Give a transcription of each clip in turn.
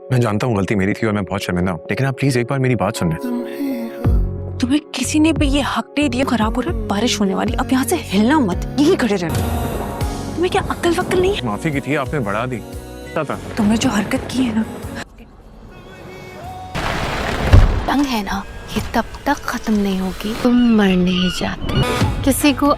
मैं जानता हूँ गलती मेरी थी और मैं बहुत शर्मिंदा हूँ, लेकिन आप प्लीज एक बार मेरी बात सुन लें। तुम्हें किसी ने भी ये हक नहीं दिया। खराब हो रहा है, बारिश होने वाली, अब यहाँ से हिलना मत, यहीं खड़े रहना। तुम्हें क्या अक्ल वक्ल नहीं है? माफी की थी, आपने बढ़ा दी। तुमने जो हरकत की है ना, तंग है ना, ये तब तक खत्म नहीं होगी तुम मर नहीं जाते। किसी को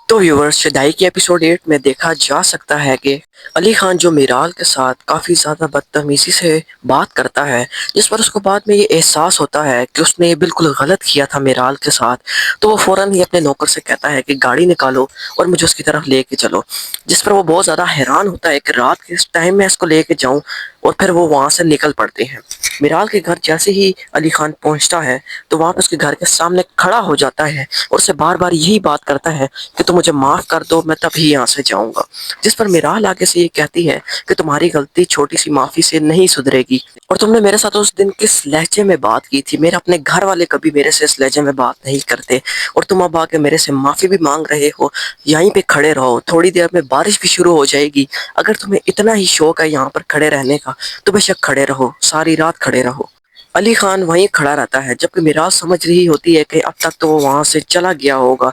तो व्यूवर्स, शदाई की एपिसोड 8 में देखा जा सकता है कि अली खान जो मीराल के साथ काफ़ी ज़्यादा बदतमीज़ी से बात करता है, जिस पर उसको बाद में ये एहसास होता है कि उसने ये बिल्कुल गलत किया था मीराल के साथ। तो वो फ़ौरन ही अपने नौकर से कहता है कि गाड़ी निकालो और मुझे उसकी तरफ लेके चलो, जिस पर वो बहुत ज़्यादा हैरान होता है कि रात के इस टाइम में इसको लेके जाऊँ, और फिर वो वहाँ से निकल पड़ते हैं। मीराल के घर जैसे ही अली खान पहुँचता है तो वहाँ पर उसके घर के सामने खड़ा हो जाता है और उससे बार बार यही बात करता है कि तुम मुझे माफ़ कर दो, मैं तभी यहाँ से जाऊँगा। जिस पर मीराल आगे से ये कहती है कि तुम्हारी गलती छोटी सी माफ़ी से नहीं सुधरेगी, और तुमने मेरे साथ उस दिन किस लहजे में बात की थी, मेरे अपने घर वाले कभी मेरे से इस लहजे में बात नहीं करते, और तुम अब आके मेरे से माफ़ी भी मांग रहे हो। यहीं पे खड़े रहो, थोड़ी देर में बारिश भी शुरू हो जाएगी। अगर तुम्हें इतना ही शौक है यहाँ पर खड़े रहने का तो बेशक खड़े रहो, सारी रात खड़े रहो। अली खान वहीं खड़ा रहता है, जबकि मीराल समझ रही होती है कि अब तक तो वो वहां से चला गया होगा,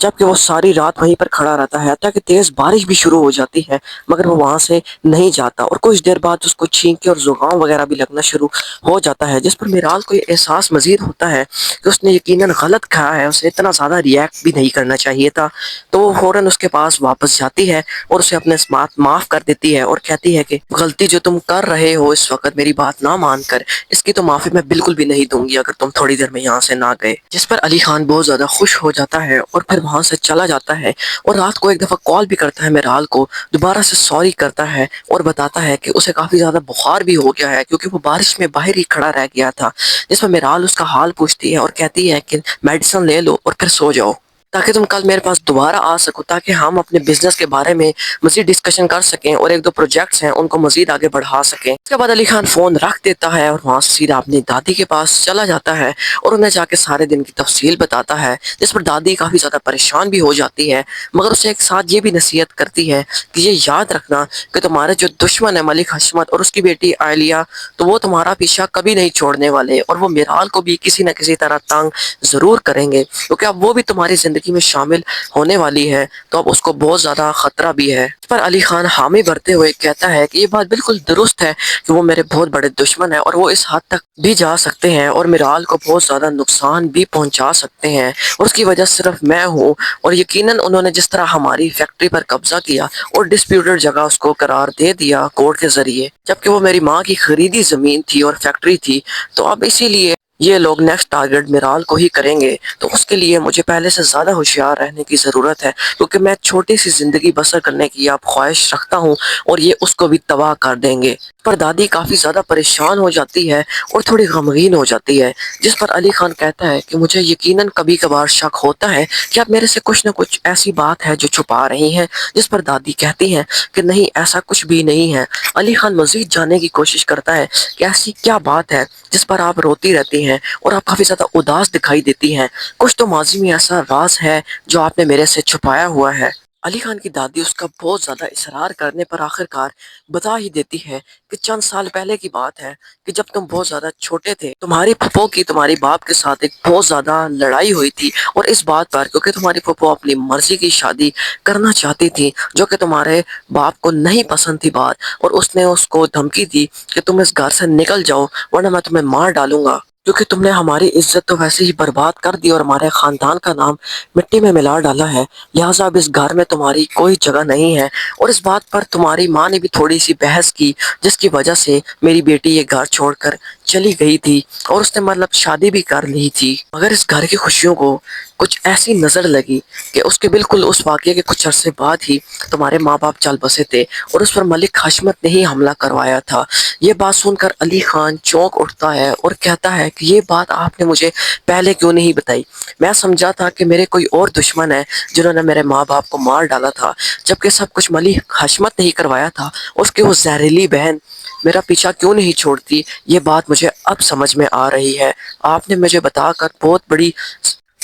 जबकि वो सारी रात वहीं पर खड़ा रहता है ताकि तेज बारिश भी शुरू हो जाती है, मगर वो वहां से नहीं जाता। और कुछ देर बाद उसको छींके और जुकाम वगैरह भी लगना शुरू हो जाता है, जिस पर मीराल को ये एहसास मजीद होता है कि उसने यकीनन गलत खाया है, उसे इतना ज़्यादा रिएक्ट भी नहीं करना चाहिए था। तो वो फ़ौरन उसके पास वापस जाती है और उसे अपने बात माफ़ कर देती है और कहती है कि गलती जो तुम कर रहे हो इस वक्त मेरी बात ना मानकर, इसकी तो माफ़ी मैं बिल्कुल भी नहीं दूंगी अगर तुम थोड़ी देर में यहाँ से ना गए। जिस पर अली खान बहुत ज़्यादा खुश हो जाता है और फिर वहां से चला जाता है, और रात को एक दफ़ा कॉल भी करता है मीराल को, दोबारा से सॉरी करता है और बताता है कि उसे काफ़ी ज़्यादा बुखार भी हो गया है क्योंकि वो बारिश में बाहर ही खड़ा रह गया था। जिस पर मीराल उसका हाल पूछती है और कहती है कि मेडिसिन ले लो और फिर सो जाओ, ताकि तुम कल मेरे पास दोबारा आ सको, ताकि हम अपने बिजनेस के बारे में मजीद डिस्कशन कर सकें और एक दो प्रोजेक्ट्स हैं उनको मजीद आगे बढ़ा सकें। इसके बाद अली खान फ़ोन रख देता है और वहाँ से सीधा अपनी दादी के पास चला जाता है और उन्हें जाके सारे दिन की तफसील बताता है, जिस पर दादी काफ़ी ज़्यादा परेशान भी हो जाती है, मगर उसे एक साथ ये भी नसीहत करती है कि ये याद रखना कि तुम्हारे जो दुश्मन है मलिक हशमत और उसकी बेटी आलिया, तो वो तुम्हारा पीछा कभी नहीं छोड़ने वाले, और वो मीराल को भी किसी न किसी तरह तंग ज़रूर करेंगे, क्योंकि अब वो भी तुम्हारी ज़िंदगी में शामिल होने वाली है, तो अब उसको बहुत ज़्यादा खतरा भी है। इस पर अली खान हामी भरते हुए कहता है कि ये बात बिल्कुल दुरुस्त है कि वो मेरे बहुत बड़े दुश्मन है और वो इस हद तक भी जा सकते हैं और मीराल को बहुत ज़्यादा नुकसान भी पहुंचा सकते हैं, और उसकी वजह सिर्फ मैं हूँ। और यकीनन उन्होंने जिस तरह हमारी फैक्ट्री पर कब्जा किया और डिस्प्यूटेड जगह उसको करार दे दिया कोर्ट के जरिए, जबकि वो मेरी माँ की खरीदी ज़मीन थी और फैक्ट्री थी, तो अब इसीलिए ये लोग नेक्स्ट टारगेट मीराल को ही करेंगे। तो उसके लिए मुझे पहले से ज़्यादा होशियार रहने की ज़रूरत है, क्योंकि मैं छोटी सी ज़िंदगी बसर करने की अब ख्वाहिश रखता हूँ और ये उसको भी तबाह कर देंगे। पर दादी काफ़ी ज़्यादा परेशान हो जाती है और थोड़ी गमगीन हो जाती है, जिस पर अली खान कहता है कि मुझे यकीनन कभी कभार शक होता है कि आप मेरे से कुछ न कुछ ऐसी बात है जो छुपा रही हैं। जिस पर दादी कहती हैं कि नहीं, ऐसा कुछ भी नहीं है। अली खान मज़ीद जानने की कोशिश करता है कि ऐसी क्या बात है जिस पर आप रोती रहती हैं और आप काफ़ी ज़्यादा उदास दिखाई देती हैं। कुछ तो माजी में ऐसा राज है जो आपने मेरे से छुपाया हुआ है। अली खान की दादी उसका बहुत ज़्यादा इसरार करने पर आखिरकार बता ही देती है कि चंद साल पहले की बात है कि जब तुम बहुत ज़्यादा छोटे थे, तुम्हारी फूफो की तुम्हारी बाप के साथ एक बहुत ज़्यादा लड़ाई हुई थी, और इस बात पर क्योंकि तुम्हारी फूफो अपनी मर्जी की शादी करना चाहती थी जो कि तुम्हारे बाप को नहीं पसंद थी बात, और उसने उसको धमकी दी कि तुम इस घर से निकल जाओ वरना मैं तुम्हें मार डालूंगा, क्योंकि तुमने हमारी इज्जत तो वैसे ही बर्बाद कर दी और हमारे खानदान का नाम मिट्टी में मिला डाला है, लिहाजा अब इस घर में तुम्हारी कोई जगह नहीं है। और इस बात पर तुम्हारी माँ ने भी थोड़ी सी बहस की, जिसकी वजह से मेरी बेटी ये घर छोड़कर चली गई थी और उसने मतलब शादी भी कर ली थी, मगर इस घर की खुशियों को कुछ ऐसी नज़र लगी कि उसके बिल्कुल उस वाक़ये के कुछ अरसे बाद ही तुम्हारे माँ बाप चल बसे थे और उस पर मलिक हशमत ने ही हमला करवाया था। ये बात सुनकर अली खान चौंक उठता है और कहता है कि ये बात आपने मुझे पहले क्यों नहीं बताई। मैं समझा था कि मेरे कोई और दुश्मन है जिन्होंने मेरे माँ बाप को मार डाला था, जबकि सब कुछ मलिक हशमत ने ही करवाया था। उसकी वो जहरीली बहन मेरा पीछा क्यों नहीं छोड़ती, ये बात मुझे अब समझ में आ रही है। आपने मुझे बताकर बहुत बड़ी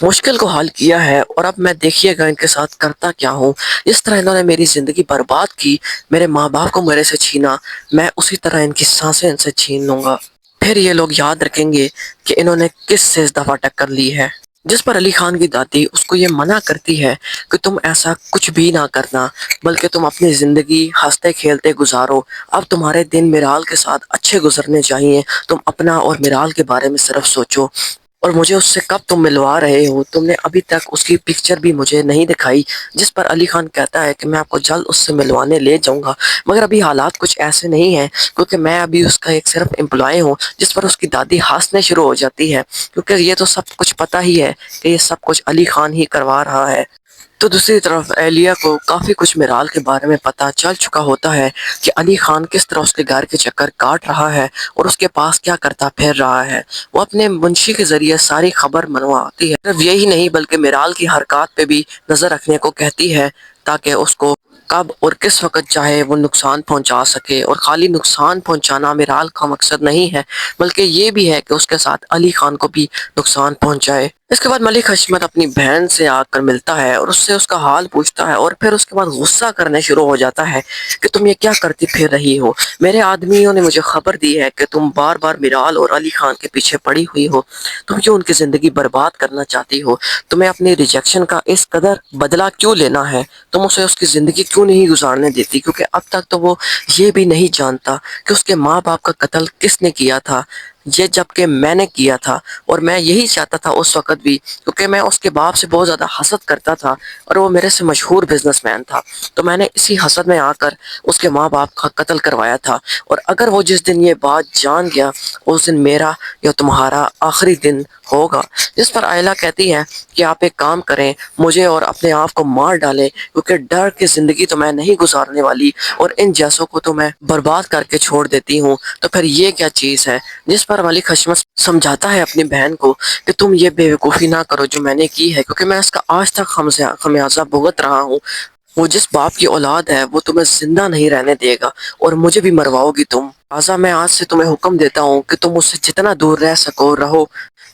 مشکل کو حل کیا ہے، اور اب میں دیکھیے گا ان کے ساتھ کرتا کیا ہوں۔ جس طرح انہوں نے میری زندگی برباد کی، میرے ماں باپ کو میرے سے چھینا، میں اسی طرح ان کی سانسیں ان سے چھین لوں گا۔ پھر یہ لوگ یاد رکھیں گے کہ انہوں نے کس سے اس دفعہ ٹکر لی ہے۔ جس پر علی خان کی دادی اس کو یہ منع کرتی ہے کہ تم ایسا کچھ بھی نہ کرنا، بلکہ تم اپنی زندگی ہنستے کھیلتے گزارو۔ اب تمہارے دن میرال کے ساتھ اچھے گزرنے چاہیے، تم اپنا اور میرال کے بارے میں صرف سوچو۔ اور مجھے اس سے کب تم ملوا رہے ہو؟ تم نے ابھی تک اس کی پکچر بھی مجھے نہیں دکھائی۔ جس پر علی خان کہتا ہے کہ میں آپ کو جلد اس سے ملوانے لے جاؤں گا، مگر ابھی حالات کچھ ایسے نہیں ہیں، کیونکہ میں ابھی اس کا ایک صرف امپلائی ہوں۔ جس پر اس کی دادی ہنسنے شروع ہو جاتی ہے، کیونکہ یہ تو سب کچھ پتہ ہی ہے کہ یہ سب کچھ علی خان ہی کروا رہا ہے۔ تو دوسری طرف اہلیہ کو کافی کچھ میرال کے بارے میں پتہ چل چکا ہوتا ہے کہ علی خان کس طرح اس کے گھر کے چکر کاٹ رہا ہے اور اس کے پاس کیا کرتا پھر رہا ہے۔ وہ اپنے منشی کے ذریعے ساری خبر منواتی ہے، صرف یہی نہیں بلکہ میرال کی حرکات پہ بھی نظر رکھنے کو کہتی ہے، تاکہ اس کو کب اور کس وقت چاہے وہ نقصان پہنچا سکے۔ اور خالی نقصان پہنچانا میرال کا مقصد نہیں ہے، بلکہ یہ بھی ہے کہ اس کے ساتھ علی خان کو بھی نقصان پہنچائے۔ اس کے بعد ملک حشمت اپنی بہن سے آ کر ملتا ہے اور اس سے اس کا حال پوچھتا ہے، اور پھر اس کے بعد غصہ کرنے شروع ہو جاتا ہے کہ تم یہ کیا کرتی پھر رہی ہو؟ میرے آدمیوں نے مجھے خبر دی ہے کہ تم بار بار میرال اور علی خان کے پیچھے پڑی ہوئی ہو، تم کیوں ان کی زندگی برباد کرنا چاہتی ہو؟ تمہیں اپنی ریجیکشن کا اس قدر بدلہ کیوں لینا ہے؟ تم اسے اس کی زندگی کیوں نہیں گزارنے دیتی؟ کیونکہ اب تک تو وہ یہ بھی نہیں جانتا کہ اس کے ماں باپ کا قتل کس نے کیا تھا، یہ جبکہ میں نے کیا تھا، اور میں یہی چاہتا تھا اس وقت بھی، کیونکہ میں اس کے باپ سے بہت زیادہ حسد کرتا تھا اور وہ میرے سے مشہور بزنس مین تھا، تو میں نے اسی حسد میں آ کر اس کے ماں باپ کا قتل کروایا تھا۔ اور اگر وہ جس دن یہ بات جان گیا، اس دن میرا یا تمہارا آخری دن ہوگا۔ جس پر آئلہ کہتی ہے کہ آپ ایک کام کریں، مجھے اور اپنے آپ کو مار ڈالیں، کیونکہ ڈر کی زندگی تو میں نہیں گزارنے والی، اور ان جیسوں کو تو میں برباد کر کے چھوڑ دیتی ہوں، تو پھر یہ کیا چیز ہے؟ جس پر ملک حشمت سمجھاتا ہے اپنی بہن کو کہ تم یہ بے وقوفی نہ کرو جو میں نے کی ہے، کیونکہ میں اس کا آج تک خمیازہ بھگت رہا ہوں۔ وہ جس باپ کی اولاد ہے وہ تمہیں زندہ نہیں رہنے دے گا، اور مجھے بھی مرواؤ گی تم۔ لہٰذا میں آج سے تمہیں حکم دیتا ہوں کہ تم اس سے جتنا دور رہ سکو رہو،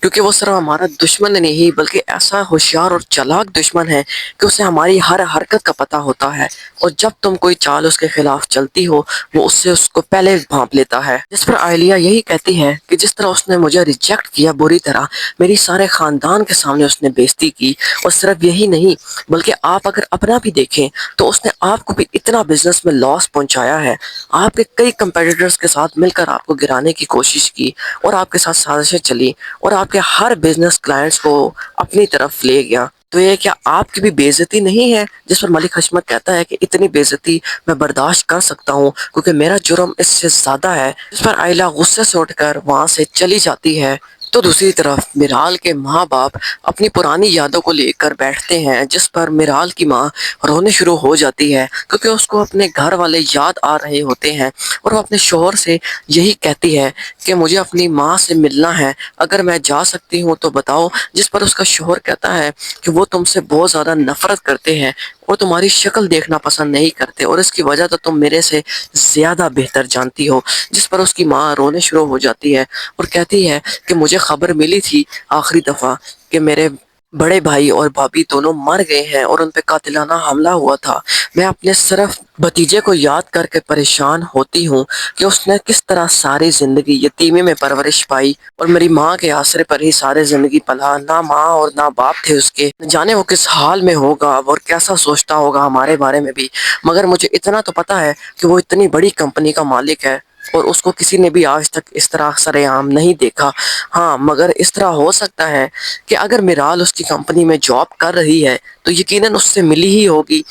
کیونکہ وہ صرف ہمارا دشمن نہیں بلکہ ایسا ہوشیار اور چالاک دشمن ہے کہ اسے ہماری ہر حرکت کا پتہ ہوتا ہے، اور جب تم کوئی چال اس کے خلاف چلتی ہو وہ اس کو پہلے بھانپ لیتا ہے۔ جس پر عائلیہ یہی کہتی ہے کہ جس طرح اس نے مجھے ریجیکٹ کیا بری طرح، میری سارے خاندان کے سامنے اس نے بےزتی کی، اور صرف یہی نہیں بلکہ آپ اگر اپنا بھی دیکھیں تو اس نے آپ کو بھی اتنا بزنس میں لاس پہنچایا ہے، آپ کے کئی کمپیٹیٹرز کے ساتھ مل کر آپ کو گرانے کی کوشش کی، اور آپ کے ساتھ سازشیں چلی، اور آپ کے ہر بزنس کلائنٹس کو اپنی طرف لے گیا۔ تو یہ کیا آپ کی بھی بے عزتی نہیں ہے؟ جس پر ملک حشمت کہتا ہے کہ اتنی بے عزتی میں برداشت کر سکتا ہوں، کیونکہ میرا جرم اس سے زیادہ ہے۔ جس پر عائلہ غصے سے اٹھ کر وہاں سے چلی جاتی ہے۔ تو دوسری طرف میرال کے ماں باپ اپنی پرانی یادوں کو لے کر بیٹھتے ہیں، جس پر میرال کی ماں رونے شروع ہو جاتی ہے، کیونکہ اس کو اپنے گھر والے یاد آ رہے ہوتے ہیں، اور وہ اپنے شوہر سے یہی کہتی ہے کہ مجھے اپنی ماں سے ملنا ہے، اگر میں جا سکتی ہوں تو بتاؤ۔ جس پر اس کا شوہر کہتا ہے کہ وہ تم سے بہت زیادہ نفرت کرتے ہیں اور تمہاری شکل دیکھنا پسند نہیں کرتے، اور اس کی وجہ تو تم میرے سے زیادہ بہتر جانتی ہو۔ جس پر اس کی ماں رونے شروع ہو جاتی ہے اور کہتی ہے کہ مجھے خبر ملی تھی آخری دفعہ کہ میرے بڑے بھائی اور بھابھی دونوں مر گئے ہیں اور ان پہ قاتلانہ حملہ ہوا تھا۔ میں اپنے صرف بھتیجے کو یاد کر کے پریشان ہوتی ہوں کہ اس نے کس طرح ساری زندگی یتیمی میں پرورش پائی، اور میری ماں کے آسرے پر ہی سارے زندگی پلا، نہ ماں اور نہ باپ تھے اس کے۔ نہ جانے وہ کس حال میں ہوگا اور کیسا سوچتا ہوگا ہمارے بارے میں بھی، مگر مجھے اتنا تو پتا ہے کہ وہ اتنی بڑی کمپنی کا مالک ہے اور اس کو کسی نے بھی آج تک اس طرح سرے عام نہیں دیکھا۔ ہاں، مگر اس طرح ہو سکتا ہے کہ اگر میرال اس کی کمپنی میں جاب کر رہی ہے تو یقیناً اس سے ملی ہی ہوگی۔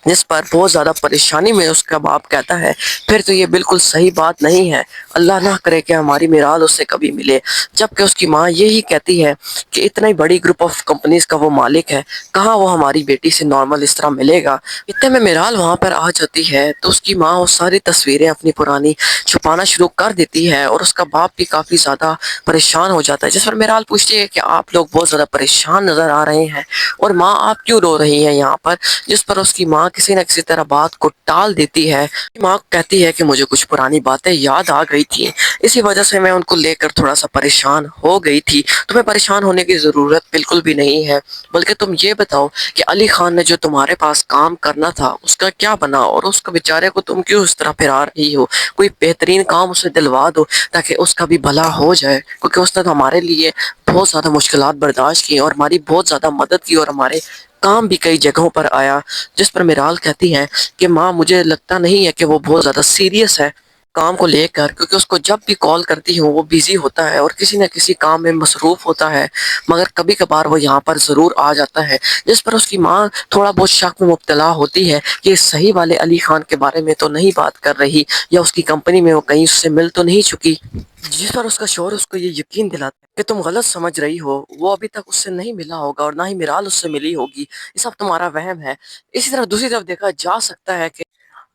جس پر بہت زیادہ پریشانی میں اس کا باپ کہتا ہے پھر تو یہ بالکل صحیح بات نہیں ہے، اللہ نہ کرے کہ ہماری میرال اس سے کبھی ملے۔ جبکہ اس کی ماں یہی کہتی ہے کہ اتنی بڑی گروپ آف کمپنیز کا وہ مالک ہے، کہاں وہ ہماری بیٹی سے نارمل اس طرح ملے گا۔ اتنے میں میرال وہاں پر آ جاتی ہے تو اس کی ماں وہ ساری تصویریں اپنی پرانی چھپانا شروع کر دیتی ہے، اور اس کا باپ بھی کافی زیادہ پریشان ہو جاتا ہے۔ جس پر میرال پوچھتی ہے کہ آپ لوگ بہت زیادہ پریشان نظر آ رہے ہیں، اور ماں آپ کیوں رو رہی ہیں یہاں پر؟ جس پر اس کی ماں किसी न किसी तरह बात को टाल देती है। माँ कहती है कि मुझे कुछ पुरानी बातें याद आ गई थी, इसी वजह से मैं उनको लेकर थोड़ा सा परेशान हो गई थी। तुम्हें परेशान होने की ज़रूरत बिल्कुल भी नहीं है, बल्कि तुम ये बताओ कि अली खान ने जो तुम्हारे पास काम करना था उसका क्या बना, और उसका बेचारे को तुम क्यों इस तरह फिरा रही हो? कोई बेहतरीन काम उसे दिलवा दो ताकि उसका भी भला हो जाए, क्योंकि उसने तो हमारे लिए बहुत ज़्यादा मुश्किलात बर्दाश्त की और हमारी बहुत ज़्यादा मदद की और हमारे काम भी कई जगहों पर आया। जिस पर मिराल कहती है कि माँ, मुझे लगता नहीं है कि वो बहुत ज़्यादा सीरियस है काम को लेकर, क्योंकि उसको जब भी कॉल करती हूँ वो बिजी होता है और किसी न किसी काम में मसरूफ़ होता है, मगर कभी कभार वो यहाँ पर ज़रूर आ जाता है। जिस पर उसकी माँ थोड़ा बहुत शक में मुब्तला होती है कि सही वाले अली खान के बारे में तो नहीं बात कर रही, या उसकी कंपनी में वो कहीं उससे मिल तो नहीं चुकी। जिस पर उसका शौहर उसको ये यकीन दिलाता है कि तुम गलत समझ रही हो, वो अभी तक उससे नहीं मिला होगा और ना ही मिराल उससे मिली होगी, ये सब तुम्हारा वहम है। इसी तरह दूसरी तरफ देखा जा सकता है कि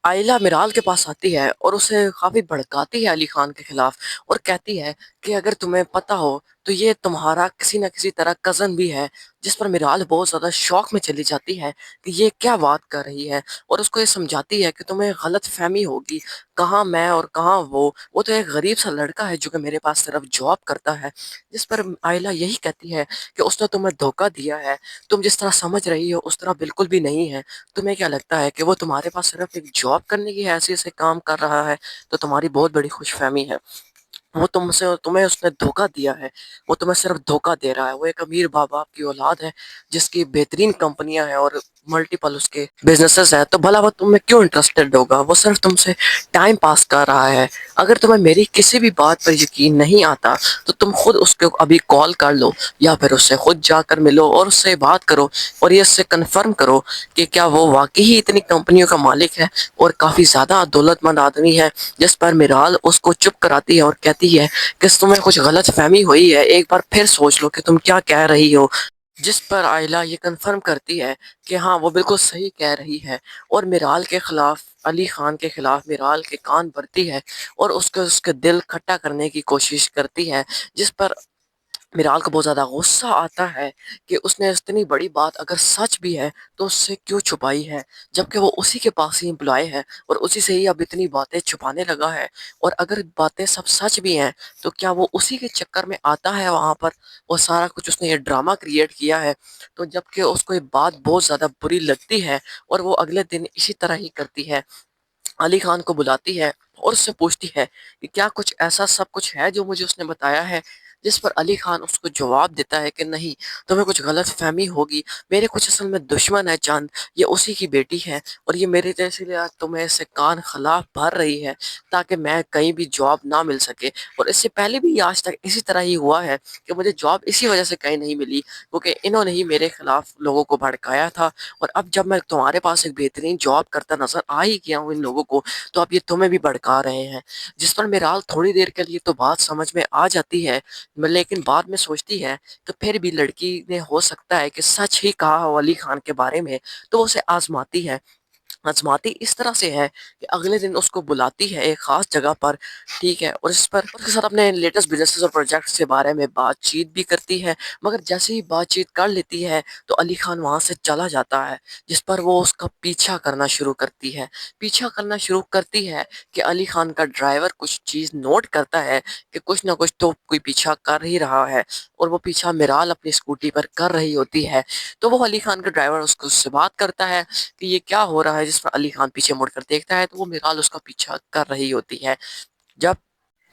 आयला मिराल के पास आती है और उसे काफ़ी भड़काती है अली खान के खिलाफ, और कहती है कि अगर तुम्हें पता हो तो ये तुम्हारा किसी न किसी तरह कज़न भी है। जिस पर मिराल बहुत ज़्यादा शौक में चली जाती है कि ये क्या बात कर रही है, और उसको ये समझाती है कि तुम्हें गलत फहमी होगी, कहाँ मैं और कहाँ वो तो एक गरीब सा लड़का है जो कि मेरे पास सिर्फ जॉब करता है। जिस पर आयला यही कहती है कि उसने तुम्हें धोखा दिया है, तुम जिस तरह समझ रही हो उस तरह बिल्कुल भी नहीं है। तुम्हें क्या लगता है कि वो तुम्हारे पास सिर्फ एक जॉब करने की हैसियत से काम कर रहा है? तो तुम्हारी बहुत बड़ी खुशफहमी है। वो तुमसे तुम्हें उसने धोखा दिया है, वो तुम्हें सिर्फ धोखा दे रहा है। वो एक अमीर बाप बाप की औलाद है जिसकी बेहतरीन कंपनियां हैं और मल्टीपल उसके बिजनेसेस हैं, तो भला वो तुम्हें क्यों इंटरेस्टेड होगा? वो सिर्फ तुमसे टाइम पास कर रहा है। अगर तुम्हें मेरी किसी भी बात पर यकीन नहीं आता तो तुम खुद उसको अभी कॉल कर लो, या फिर उससे खुद जाकर मिलो और उससे बात करो और ये उससे कन्फर्म करो कि क्या वो वाकई ही इतनी कंपनियों का मालिक है और काफ़ी ज़्यादा दौलतमंद आदमी है। जिस पर मिराल उसको चुप कराती है और कहती है कि तुम्हें कुछ गलत फहमी हुई है, एक बार फिर सोच लो कि तुम क्या कह रही हो। जिस पर आयला ये कंफर्म करती है कि हाँ, वो बिल्कुल सही कह रही है, और मिराल के खिलाफ, अली खान के खिलाफ मिराल के कान भरती है और उसके उसके दिल खट्टा करने की कोशिश करती है। जिस पर मिराल को बहुत ज़्यादा गुस्सा आता है कि उसने इतनी बड़ी बात अगर सच भी है तो उससे क्यों छुपाई है, जबकि वो उसी के पास ही एम्प्लॉय है और उसी से ही अब इतनी बातें छुपाने लगा है। और अगर बातें सब सच भी हैं तो क्या वो उसी के चक्कर में आता है वहाँ पर, वो सारा कुछ उसने ये ड्रामा क्रिएट किया है? तो जबकि उसको ये बात बहुत ज़्यादा बुरी लगती है और वो अगले दिन इसी तरह ही करती है, अली खान को बुलाती है और उससे पूछती है कि क्या कुछ ऐसा सब कुछ है जो मुझे उसने बताया है। जिस पर अली खान उसको जवाब देता है कि नहीं, तुम्हें कुछ गलत फहमी होगी, मेरे कुछ असल में दुश्मन है चंद, ये उसी की बेटी है और ये मेरे जैसे लिए आज तुम्हें इससे कान खिलाफ भर रही है ताकि मैं कहीं भी जॉब ना मिल सके। और इससे पहले भी आज तक इसी तरह ही हुआ है कि मुझे जॉब इसी वजह से कहीं नहीं मिली, क्योंकि इन्होंने ही मेरे खिलाफ लोगों को भड़काया था। और अब जब मैं तुम्हारे पास एक बेहतरीन जॉब करता नजर आ ही गया हूँ इन लोगों को, तो अब ये तुम्हें भी भड़का रहे हैं। जिस पर मिराल थोड़ी देर के लिए तो बात समझ में आ जाती है, लेकिन बाद में सोचती है कि फिर भी लड़की ने हो सकता है कि सच ही कहा हो अली खान के बारे में, तो वो उसे आजमाती है। आजमाती इस तरह से है कि अगले दिन उसको बुलाती है एक खास जगह पर, ठीक है, और इस पर उसके साथ अपने लेटेस्ट बिजनेसेस और प्रोजेक्ट्स के बारे में बातचीत भी करती है। मगर जैसे ही बातचीत कर लेती है तो अली खान वहाँ से चला जाता है। जिस पर वो उसका पीछा करना शुरू करती है, पीछा करना शुरू करती है कि अली खान का ड्राइवर कुछ चीज़ नोट करता है कि कुछ ना कुछ तो कोई पीछा कर ही रहा है, और वो पीछा मिराल अपनी स्कूटी पर कर रही होती है। तो वो अली खान का ड्राइवर उसको उससे बात करता है कि ये क्या हो रहा है। जिस पर अली खान पीछे मुड़कर देखता है तो वो मिराल उसका पीछा कर रही होती है। जब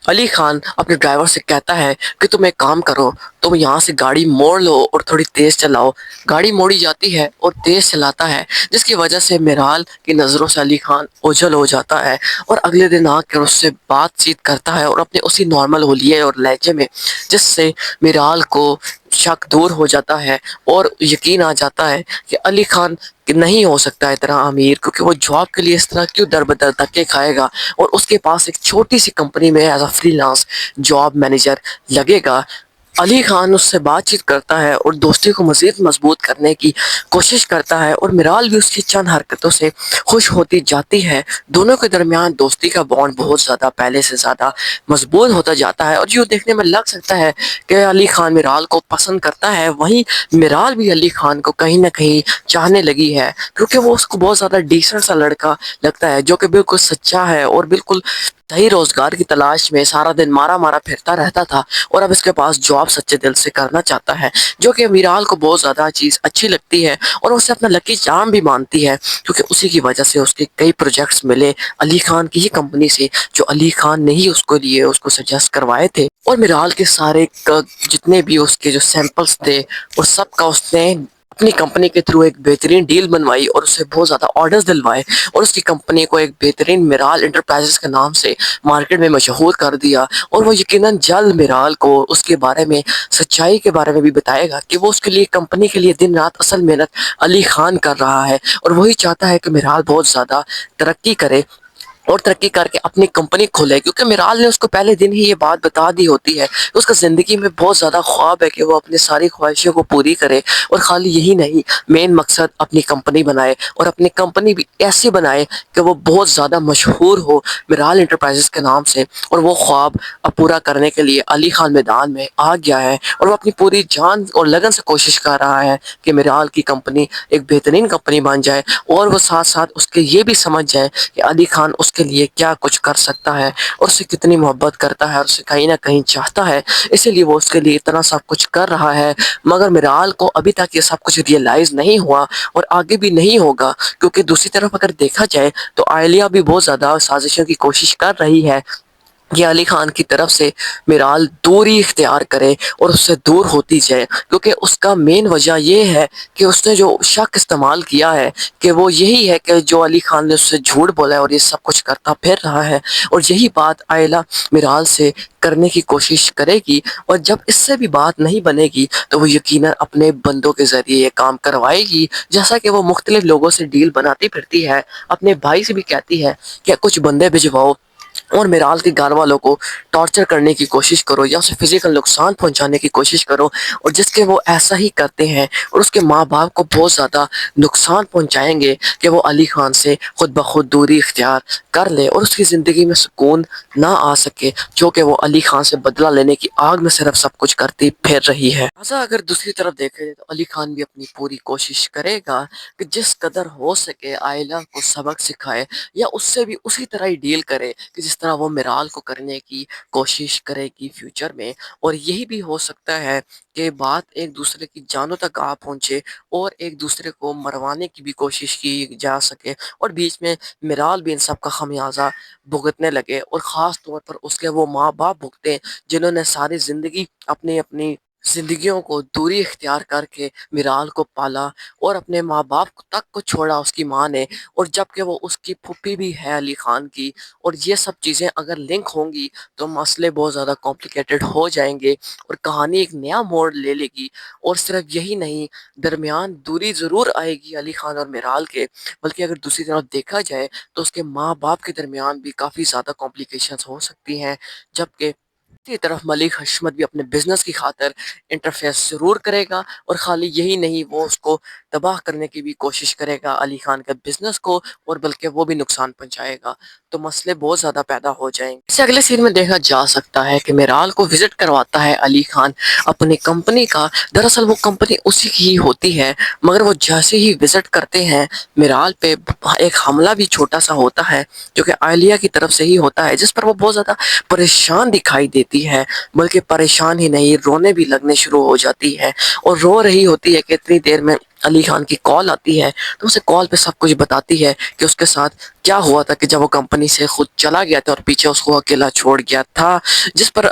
अली खान अपने ड्राइवर से कहता है कि तुम एक काम करो, तुम यहाँ से गाड़ी मोड़ लो और थोड़ी तेज चलाओ। गाड़ी मोड़ी जाती है और तेज चलाता है, जिसकी वजह से मिराल की नज़रों से अली खान ओझल हो जाता है और अगले दिन आकर उससे बातचीत करता है और अपने उसी नॉर्मल होलिये और लहजे में, जिससे मिराल को शक दूर हो जाता है और यकीन आ जाता है कि अली खान कि नहीं हो सकता है इतना अमीर, क्योंकि वो जॉब के लिए इस तरह क्यों दर बदर धक्के खाएगा, और उसके पास एक छोटी सी कंपनी में as a freelance job manager लगेगा। علی خان اس سے بات چیت کرتا ہے اور دوستی کو مزید مضبوط کرنے کی کوشش کرتا ہے اور میرال بھی اس کی چند حرکتوں سے خوش ہوتی جاتی ہے. دونوں کے درمیان دوستی کا بانڈ بہت زیادہ پہلے سے زیادہ مضبوط ہوتا جاتا ہے اور جو دیکھنے میں لگ سکتا ہے کہ علی خان میرال کو پسند کرتا ہے، وہیں میرال بھی علی خان کو کہیں نہ کہیں چاہنے لگی ہے، کیونکہ وہ اس کو بہت زیادہ ڈیسنٹ سا لڑکا لگتا ہے جو کہ بالکل سچا ہے اور بالکل صحیح روزگار کی تلاش میں سارا دن مارا مارا پھرتا رہتا تھا، اور اب اس کے پاس جاب سچے دل سے کرنا چاہتا ہے، جو کہ میرال کو بہت زیادہ چیز اچھی لگتی ہے اور اسے اپنا لکی چارم بھی مانتی ہے، کیونکہ اسی کی وجہ سے اس کے کئی پروجیکٹس ملے علی خان کی ہی کمپنی سے، جو علی خان نے ہی اس کو لیے اس کو سجیسٹ کروائے تھے. اور میرال کے سارے جتنے بھی اس کے جو سیمپلس تھے اور سب کا اس نے اپنی کمپنی کے تھرو ایک بہترین ڈیل بنوائی اور اسے بہت زیادہ آرڈرز دلوائے اور اس کی کمپنی کو ایک بہترین میرال انٹرپرائزز کے نام سے مارکیٹ میں مشہور کر دیا. اور وہ یقیناً جلد میرال کو اس کے بارے میں سچائی کے بارے میں بھی بتائے گا کہ وہ اس کے لیے کمپنی کے لیے دن رات اصل محنت علی خان کر رہا ہے اور وہی چاہتا ہے کہ میرال بہت زیادہ ترقی کرے اور ترقی کر کے اپنی کمپنی کھولے، کیونکہ میرال نے اس کو پہلے دن ہی یہ بات بتا دی ہوتی ہے کہ اس کا زندگی میں بہت زیادہ خواب ہے کہ وہ اپنی ساری خواہشوں کو پوری کرے، اور خالی یہی نہیں، مین مقصد اپنی کمپنی بنائے اور اپنی کمپنی بھی ایسی بنائے کہ وہ بہت زیادہ مشہور ہو میرال انٹرپرائزز کے نام سے. اور وہ خواب اب پورا کرنے کے لیے علی خان میدان میں آ گیا ہے اور وہ اپنی پوری جان اور لگن سے کوشش کر رہا ہے کہ میرال کی کمپنی ایک بہترین کمپنی بن جائے، اور وہ ساتھ ساتھ اس کے یہ بھی سمجھ جائے کہ علی خان اس کے لیے کیا کچھ کر سکتا ہے اور اسے کتنی محبت کرتا ہے اور اسے کہیں نہ کہیں چاہتا ہے، اسی لیے وہ اس کے لیے اتنا سب کچھ کر رہا ہے. مگر میرال کو ابھی تک یہ سب کچھ ریئلائز نہیں ہوا اور آگے بھی نہیں ہوگا، کیونکہ دوسری طرف اگر دیکھا جائے تو عائلیہ بھی بہت زیادہ سازشوں کی کوشش کر رہی ہے کہ علی خان کی طرف سے میرال دوری اختیار کرے اور اس سے دور ہوتی جائے، کیونکہ اس کا مین وجہ یہ ہے کہ اس نے جو شک استعمال کیا ہے کہ وہ یہی ہے کہ جو علی خان نے اس سے جھوٹ بولا ہے اور یہ سب کچھ کرتا پھر رہا ہے، اور یہی بات عائلہ میرال سے کرنے کی کوشش کرے گی، اور جب اس سے بھی بات نہیں بنے گی تو وہ یقیناً اپنے بندوں کے ذریعے یہ کام کروائے گی، جیسا کہ وہ مختلف لوگوں سے ڈیل بناتی پھرتی ہے. اپنے بھائی سے بھی کہتی ہے کہ کچھ بندے بھجواؤ اور میرال کے گھر والوں کو ٹارچر کرنے کی کوشش کرو یا اسے فزیکل نقصان پہنچانے کی کوشش کرو، اور جس کے وہ ایسا ہی کرتے ہیں اور اس کے ماں باپ کو بہت زیادہ نقصان پہنچائیں گے کہ وہ علی خان سے خود بخود دوری اختیار کر لے اور اس کی زندگی میں سکون نہ آ سکے، جو کہ وہ علی خان سے بدلہ لینے کی آگ میں صرف سب کچھ کرتی پھر رہی ہے. ایسا اگر دوسری طرف دیکھے تو علی خان بھی اپنی پوری کوشش کرے گا کہ جس قدر ہو سکے عائلہ کو سبق سکھائے یا اس سے بھی اسی طرح ہی ڈیل کرے کہ جس طرح وہ میرال کو کرنے کی کوشش کرے گی فیوچر میں. اور یہی بھی ہو سکتا ہے کہ بات ایک دوسرے کی جانوں تک آ پہنچے اور ایک دوسرے کو مروانے کی بھی کوشش کی جا سکے، اور بیچ میں میرال بھی ان سب کا خمیازہ بھگتنے لگے، اور خاص طور پر اس کے وہ ماں باپ بھگتے جنہوں نے ساری زندگی اپنی اپنی زندگیوں کو دوری اختیار کر کے میرال کو پالا اور اپنے ماں باپ تک کو چھوڑا اس کی ماں نے، اور جبکہ وہ اس کی پھوپھی بھی ہے علی خان کی. اور یہ سب چیزیں اگر لنک ہوں گی تو مسئلے بہت زیادہ کمپلیکیٹڈ ہو جائیں گے اور کہانی ایک نیا موڑ لے لے گی. اور صرف یہی نہیں، درمیان دوری ضرور آئے گی علی خان اور میرال کے، بلکہ اگر دوسری طرف دیکھا جائے تو اس کے ماں باپ کے درمیان بھی کافی زیادہ کمپلیکیشنز ہو سکتی ہیں، جبکہ دوسری طرف ملک حشمت بھی اپنے بزنس کی خاطر انٹرفیس ضرور کرے گا، اور خالی یہی نہیں وہ اس کو تباہ کرنے کی بھی کوشش کرے گا علی خان کے بزنس کو، اور بلکہ وہ بھی نقصان پہنچائے گا. تو مسئلے بہت زیادہ پیدا ہو جائیں گے. اس سے اگلے سین میں دیکھا جا سکتا ہے کہ میرال کو وزٹ کرواتا ہے علی خان اپنی کمپنی کا. دراصل وہ کمپنی اسی کی ہی ہوتی ہے، مگر وہ جیسے ہی وزٹ کرتے ہیں میرال پہ ایک حملہ بھی چھوٹا سا ہوتا ہے جو کہ عائلیہ کی طرف سے ہی ہوتا ہے، جس پر وہ بہت زیادہ پریشان دکھائی دیتی ہے، بلکہ پریشان ہی نہیں رونے بھی لگنے شروع ہو جاتی ہے، اور رو رہی ہوتی ہے کہ اتنی دیر میں علی خان کی کال آتی ہے تو اسے کال پہ سب کچھ بتاتی ہے کہ اس کے ساتھ کیا ہوا تھا کہ جب وہ کمپنی سے خود چلا گیا تھا اور پیچھے اس کو اکیلا چھوڑ گیا تھا، جس پر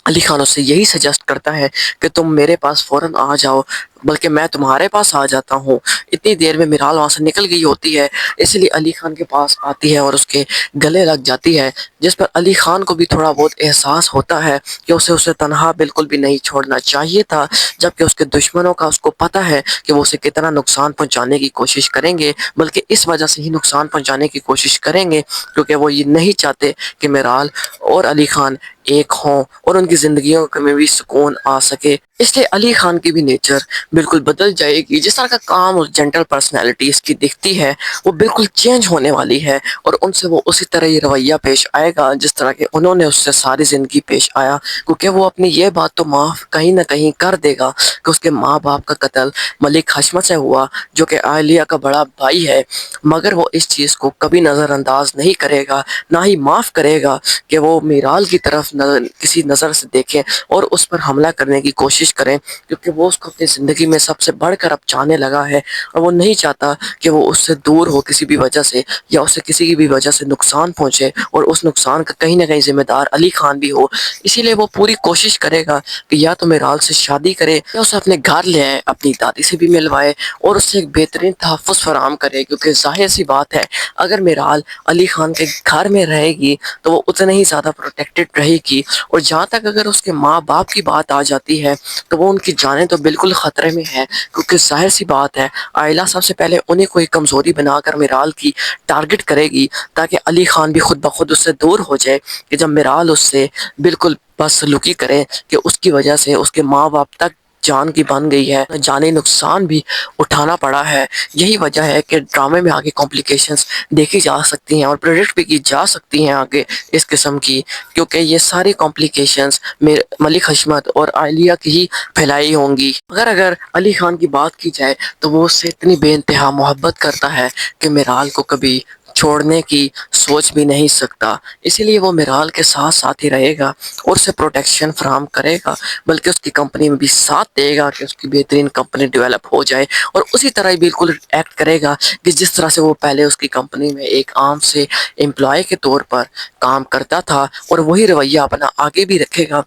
علی خان اس سے یہی سجیسٹ کرتا ہے کہ تم میرے پاس فوراً آ جاؤ، बल्कि मैं तुम्हारे पास आ जाता हूँ। इतनी देर में मिराल वहाँ से निकल गई होती है, इसलिए अली खान के पास आती है और उसके गले लग जाती है, जिस पर अली खान को भी थोड़ा बहुत एहसास होता है कि उसे तनहा बिल्कुल भी नहीं छोड़ना चाहिए था, जबकि उसके दुश्मनों का उसको पता है कि वो उसे कितना नुकसान पहुंचाने की कोशिश करेंगे, बल्कि इस वजह से ही नुकसान पहुंचाने की कोशिश करेंगे क्योंकि वो ये नहीं चाहते कि मिराल और अली खान एक हों और उनकी जिंदगियों में भी सुकून आ सके। इसलिए अली खान की भी नेचर बिल्कुल बदल जाएगी। जिस तरह का काम और जेंटल पर्सनैलिटी इसकी दिखती है वो बिल्कुल चेंज होने वाली है और उनसे वो उसी तरह ही रवैया पेश आएगा जिस तरह के उन्होंने उससे सारी ज़िंदगी पेश आया, क्योंकि वो अपनी ये बात तो माफ़ कहीं ना कहीं कर देगा कि उसके माँ बाप का कत्ल मलिक हशमत से हुआ जो कि आलिया का बड़ा भाई है, मगर वो इस चीज़ को कभी नज़रअंदाज नहीं करेगा, ना ही माफ़ करेगा कि वो मीराल की तरफ किसी नज़र से देखें और उस पर हमला करने की कोशिश करें, क्योंकि वो उसको अपनी ज़िंदगी में सबसे बढ़कर अब चाहने लगा है और वो नहीं चाहता कि वो उससे दूर हो किसी भी वजह से या उससे किसी की भी वजह से नुकसान पहुंचे और उस नुकसान का कहीं ना कहीं जिम्मेदार अली खान भी हो। इसीलिए वो पूरी कोशिश करेगा कि या तो मिराल से शादी करे या उसे अपने घर ले आए, अपनी दादी से भी मिलवाए और उससे एक बेहतरीन तहफ़्फ़ुज़ फराहम करे, क्योंकि जाहिर सी बात है अगर मिराल अली खान के घर में रहेगी तो वो उतने ही ज़्यादा प्रोटेक्टेड रहेगी। और जहाँ तक अगर उसके माँ बाप की बात आ जाती है तो वो उनकी जानें तो बिल्कुल ख़तरे में है, क्योंकि जाहिर सी बात है आयला सबसे पहले उन्हें कोई कमज़ोरी बनाकर मिराल की टारगेट करेगी ताकि अली खान भी खुद ब खुद उससे दूर हो जाए कि जब मिराल उससे बिल्कुल बदसलूकी करे कि उसकी वजह से उसके माँ बाप तक जान की बन गई है, जानी नुकसान भी उठाना पड़ा है। यही वजह है कि ड्रामे में आगे कॉम्प्लिकेशंस देखी जा सकती हैं और प्रेडिक्ट भी की जा सकती हैं आगे इस किस्म की, क्योंकि ये सारी कॉम्प्लिकेशंस मलिक हशमत और आलिया की ही फैलाई होंगी। अगर अली खान की बात की जाए तो वो उससे इतनी बेइंतहा मोहब्बत करता है कि मिराल को कभी छोड़ने की सोच भी नहीं सकता, इसीलिए वो मिराल के साथ साथ ही रहेगा और उसे प्रोटेक्शन फराहम करेगा, बल्कि उसकी कंपनी में भी साथ देगा कि उसकी बेहतरीन कंपनी डेवलप हो जाए और उसी तरह ही बिल्कुल एक्ट करेगा कि जिस तरह से वो पहले उसकी कंपनी में एक आम से एम्प्लॉय के तौर पर काम करता था और वही रवैया अपना आगे भी रखेगा।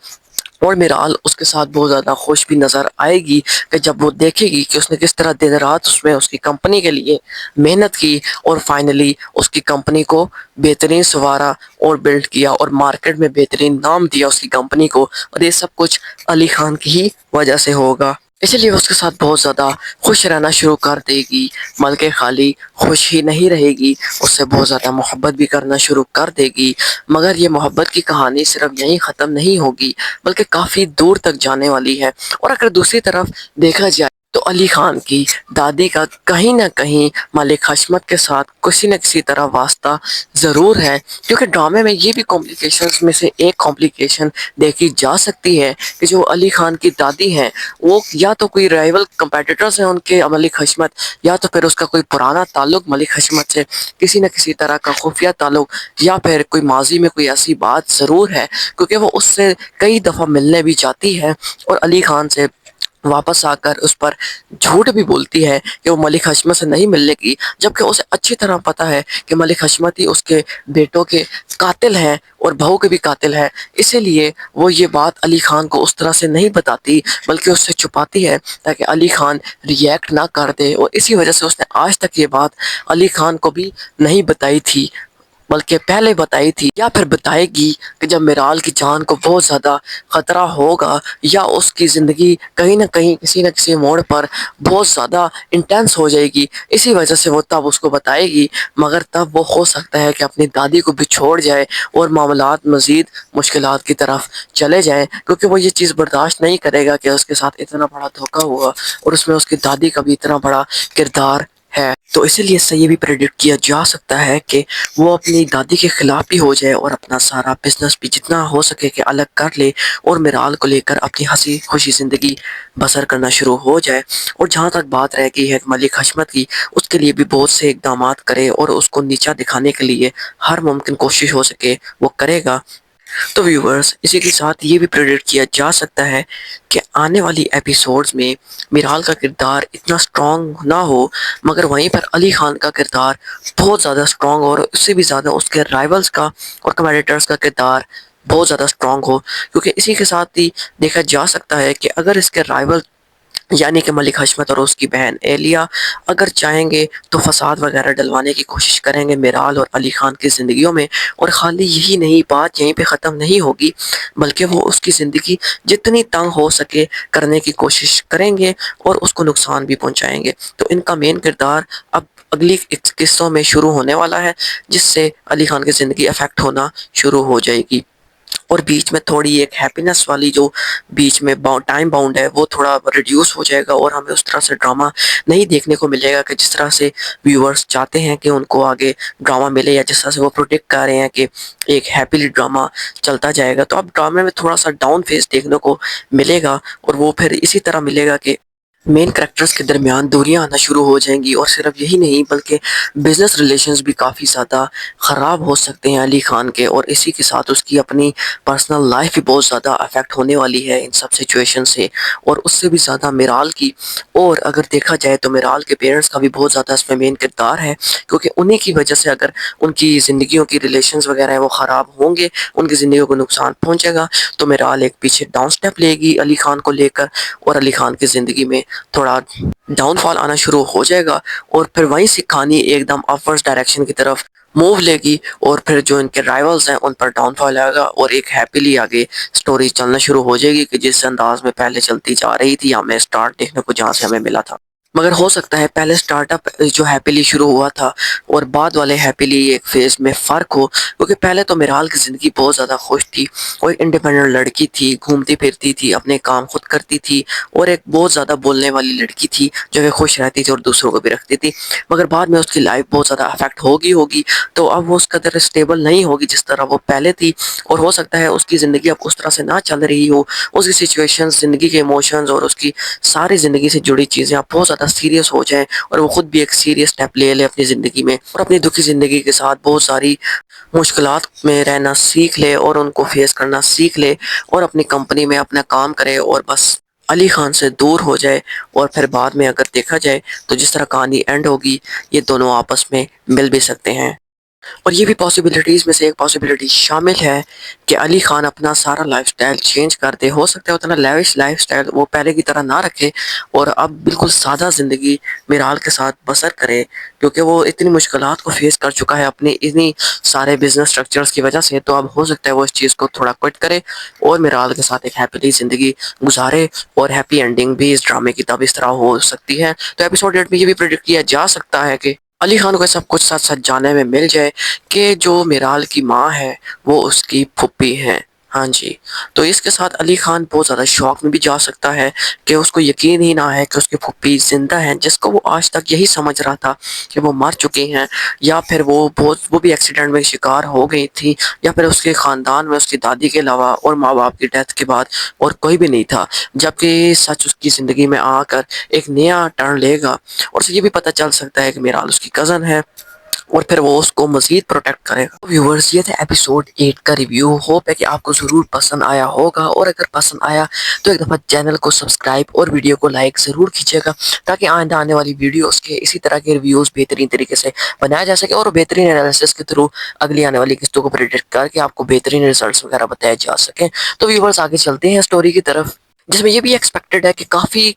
और मिराल उसके साथ बहुत ज़्यादा खुश भी नज़र आएगी कि जब वो देखेगी कि उसने किस तरह दिन रात उसमें उसकी कंपनी के लिए मेहनत की और फाइनली उसकी कंपनी को बेहतरीन संवारा और बिल्ड किया और मार्केट में बेहतरीन नाम दिया उसकी कंपनी को, और ये सब कुछ अली खान की ही वजह से होगा। इसलिए उसके साथ बहुत ज़्यादा खुश रहना शुरू कर देगी, बल्कि खाली खुश ही नहीं रहेगी, उससे बहुत ज़्यादा मोहब्बत भी करना शुरू कर देगी। मगर ये मोहब्बत की कहानी सिर्फ यहीं ख़त्म नहीं होगी बल्कि काफ़ी दूर तक जाने वाली है। और अगर दूसरी तरफ देखा जाए तो अली खान की दादी का कहीं ना कहीं मलिक हशमत के साथ किसी न किसी तरह वास्ता ज़रूर है, क्योंकि ड्रामे में ये भी कॉम्प्लिकेशंस में से एक कॉम्प्लिकेशन देखी जा सकती है कि जो अली खान की दादी हैं वो या तो कोई राइवल कंपेटिटर्स हैं उनके मलिक हशमत, या तो फिर उसका कोई पुराना ताल्लुक मलिक हशमत से किसी न किसी तरह का खुफिया ताल्लुक, या फिर कोई माजी में कोई ऐसी बात ज़रूर है, क्योंकि वो उससे कई दफ़ा मिलने भी जाती है और अली खान से वापस आकर उस पर झूठ भी बोलती है कि वो मलिक हशमत से नहीं मिलने की, जबकि उसे अच्छी तरह पता है कि मलिक हशमत ही उसके बेटों के कातिल हैं और बहू के भी कातिल हैं। इसीलिए वो ये बात अली खान को उस तरह से नहीं बताती बल्कि उससे छुपाती है ताकि अली खान रिएक्ट ना कर दे, और इसी वजह से उसने आज तक ये बात अली खान को भी नहीं बताई थी, बल्कि पहले बताई थी या फिर बताएगी कि जब मिराल की जान को बहुत ज़्यादा ख़तरा होगा या उसकी ज़िंदगी कहीं ना कहीं किसी न किसी मोड़ पर बहुत ज़्यादा इंटेंस हो जाएगी, इसी वजह से वो तब उसको बताएगी। मगर तब वो हो सकता है कि अपनी दादी को भी छोड़ जाए और मामलात मज़ीद मुश्किलात की तरफ चले जाएं, क्योंकि वो ये चीज़ बर्दाश्त नहीं करेगा कि उसके साथ इतना बड़ा धोखा हुआ और उसमें उसकी दादी का भी इतना बड़ा किरदार है। तो इसीलिए इससे ये भी प्रेडिक्ट किया जा सकता है कि वो अपनी दादी के खिलाफ भी हो जाए और अपना सारा बिजनेस भी जितना हो सके कि अलग कर ले और मिराल को लेकर अपनी हंसी खुशी ज़िंदगी बसर करना शुरू हो जाए। और जहाँ तक बात रह गई है मलिक हशमत की, उसके लिए भी बहुत से इकदाम करे और उसको नीचा दिखाने के लिए हर मुमकिन कोशिश हो सके वो करेगा। तो व्यूवर्स, इसी के साथ ये भी प्रेडिक्ट किया जा सकता है कि आने वाली एपिसोड्स में मिराल का किरदार इतना स्ट्रॉन्ग ना हो, मगर वहीं पर अली खान का किरदार बहुत ज़्यादा स्ट्रॉन्ग और उससे भी ज़्यादा उसके राइवल्स का और कमेडिटर्स का किरदार बहुत ज़्यादा स्ट्रॉन्ग हो, क्योंकि इसी के साथ ही देखा जा सकता है कि अगर इसके राइवल یعنی کہ ملک حشمت اور اس کی بہن ایلیا اگر چاہیں گے تو فساد وغیرہ ڈلوانے کی کوشش کریں گے میرال اور علی خان کی زندگیوں میں. اور خالی یہی نہیں، بات یہیں پہ ختم نہیں ہوگی، بلکہ وہ اس کی زندگی جتنی تنگ ہو سکے کرنے کی کوشش کریں گے اور اس کو نقصان بھی پہنچائیں گے. تو ان کا مین کردار اب اگلی قصوں میں شروع ہونے والا ہے، جس سے علی خان کی زندگی افیکٹ ہونا شروع ہو جائے گی. اور بیچ میں تھوڑی ایک ہیپینس والی جو بیچ میں ٹائم باؤنڈ ہے وہ تھوڑا ریڈیوس ہو جائے گا، اور ہمیں اس طرح سے ڈرامہ نہیں دیکھنے کو ملے گا کہ جس طرح سے ویورز چاہتے ہیں کہ ان کو آگے ڈرامہ ملے، یا جس طرح سے وہ پروڈکٹ کر رہے ہیں کہ ایک ہیپیلی ڈرامہ چلتا جائے گا. تو اب ڈرامے میں تھوڑا سا ڈاؤن فیز دیکھنے کو ملے گا، اور وہ پھر اسی طرح ملے گا کہ مین کریکٹرز کے درمیان دوریاں آنا شروع ہو جائیں گی. اور صرف یہی نہیں بلکہ بزنس ریلیشنز بھی کافی زیادہ خراب ہو سکتے ہیں علی خان کے، اور اسی کے ساتھ اس کی اپنی پرسنل لائف بھی بہت زیادہ افیکٹ ہونے والی ہے ان سب سچویشن سے، اور اس سے بھی زیادہ میرال کی. اور اگر دیکھا جائے تو میرال کے پیرنٹس کا بھی بہت زیادہ اس میں مین کردار ہے، کیونکہ انہی کی وجہ سے اگر ان کی زندگیوں کی ریلیشنز وغیرہ ہیں وہ خراب ہوں گے، ان کی زندگیوں کو نقصان پہنچے گا، تو میرال ایک پیچھے ڈاؤن سٹیپ لے گی علی خان کو لے کر، اور علی خان کی زندگی میں تھوڑا ڈاؤن فال آنا شروع ہو جائے گا. اور پھر وہیں سے کہانی ایک دم اپورڈ ڈائریکشن کی طرف موو لے گی، اور پھر جو ان کے رائیولز ہیں ان پر ڈاؤن فال آئے گا، اور ایک ہیپیلی آگے سٹوری چلنا شروع ہو جائے گی کہ جس انداز میں پہلے چلتی جا رہی تھی ہمیں سٹارٹ دیکھنے کو جہاں سے ہمیں ملا تھا. مگر ہو سکتا ہے پہلے سٹارٹ اپ جو ہیپیلی شروع ہوا تھا اور بعد والے ہیپیلی ایک فیز میں فرق ہو، کیونکہ پہلے تو میرال کی زندگی بہت زیادہ خوش تھی، وہ ایک انڈیپینڈنٹ لڑکی تھی، گھومتی پھرتی تھی، اپنے کام خود کرتی تھی، اور ایک بہت زیادہ بولنے والی لڑکی تھی جو کہ خوش رہتی تھی اور دوسروں کو بھی رکھتی تھی. مگر بعد میں اس کی لائف بہت زیادہ افیکٹ ہوگی تو اب وہ اس قدر اسٹیبل نہیں ہوگی جس طرح وہ پہلے تھی، اور ہو سکتا ہے اس کی زندگی اب اس طرح سے نہ چل رہی ہو، اس کی سچویشن، زندگی کے ایموشنز اور اس کی ساری زندگی سے جڑی چیزیں اب بہت زیادہ سیریس ہو جائیں، اور وہ خود بھی ایک سیریس اسٹیپ لے اپنی زندگی میں، اور اپنی دکھی زندگی کے ساتھ بہت ساری مشکلات میں رہنا سیکھ لے اور ان کو فیس کرنا سیکھ لے، اور اپنی کمپنی میں اپنا کام کرے اور بس علی خان سے دور ہو جائے. اور پھر بعد میں اگر دیکھا جائے تو جس طرح کہانی اینڈ ہوگی یہ دونوں آپس میں مل بھی سکتے ہیں. اور یہ بھی پاسبلٹیز میں سے ایک پاسبلٹی شامل ہے کہ علی خان اپنا سارا لائف سٹائل چینج کر دے، ہو سکتا ہے اتنا لیوش لائف سٹائل وہ پہلے کی طرح نہ رکھے، اور اب بالکل سادہ زندگی میرال کے ساتھ بسر کرے، کیونکہ وہ اتنی مشکلات کو فیس کر چکا ہے اپنی اتنی سارے بزنس سٹرکچرز کی وجہ سے. تو اب ہو سکتا ہے وہ اس چیز کو تھوڑا کوئٹ کرے اور میرال کے ساتھ ایک ہیپیلی زندگی گزارے، اور ہیپی اینڈنگ بھی اس ڈرامے کی تب اس طرح ہو سکتی ہے. تو ایپیسوڈ 8 میں یہ بھی پریڈکٹ کیا جا سکتا ہے کہ علی خان کو سب کچھ سچ سچ جانے میں مل جائے کہ جو میرال کی ماں ہے وہ اس کی پھپھی ہیں. ہاں جی، تو اس کے ساتھ علی خان بہت زیادہ شوق میں بھی جا سکتا ہے کہ اس کو یقین ہی نہ ہے کہ اس کی پھپھی زندہ ہیں، جس کو وہ آج تک یہی سمجھ رہا تھا کہ وہ مر چکی ہیں، یا پھر وہ بھی ایکسیڈنٹ میں شکار ہو گئی تھی، یا پھر اس کے خاندان میں اس کی دادی کے علاوہ اور ماں باپ کی ڈیتھ کے بعد اور کوئی بھی نہیں تھا. جبکہ سچ اس کی زندگی میں آ کر ایک نیا ٹرن لے گا، اور اسے یہ بھی پتہ چل سکتا ہے کہ میرال اس کی کزن ہے، اور پھر وہ اس کو مزید پروٹیکٹ کرے گا. ویورز، یہ تھا ایپیسوڈ 8 کا ریویو. ہوپ ہے کہ آپ کو ضرور پسند آیا ہوگا، اور اگر پسند آیا تو ایک دفعہ چینل کو سبسکرائب اور ویڈیو کو لائک ضرور کیجیے گا، تاکہ آئندہ آنے والی ویڈیوز کے اسی طرح کے ریویوز بہترین طریقے سے بنایا جا سکے، اور بہترین انالیسس کے تھرو اگلی آنے والی قسطوں کو پریڈکٹ کر کے آپ کو بہترین ریزلٹس وغیرہ بتائے جا سکیں. تو ویورز آگے چلتے ہیں اسٹوری کی طرف، جس میں یہ بھی ایکسپیکٹڈ ہے کہ کافی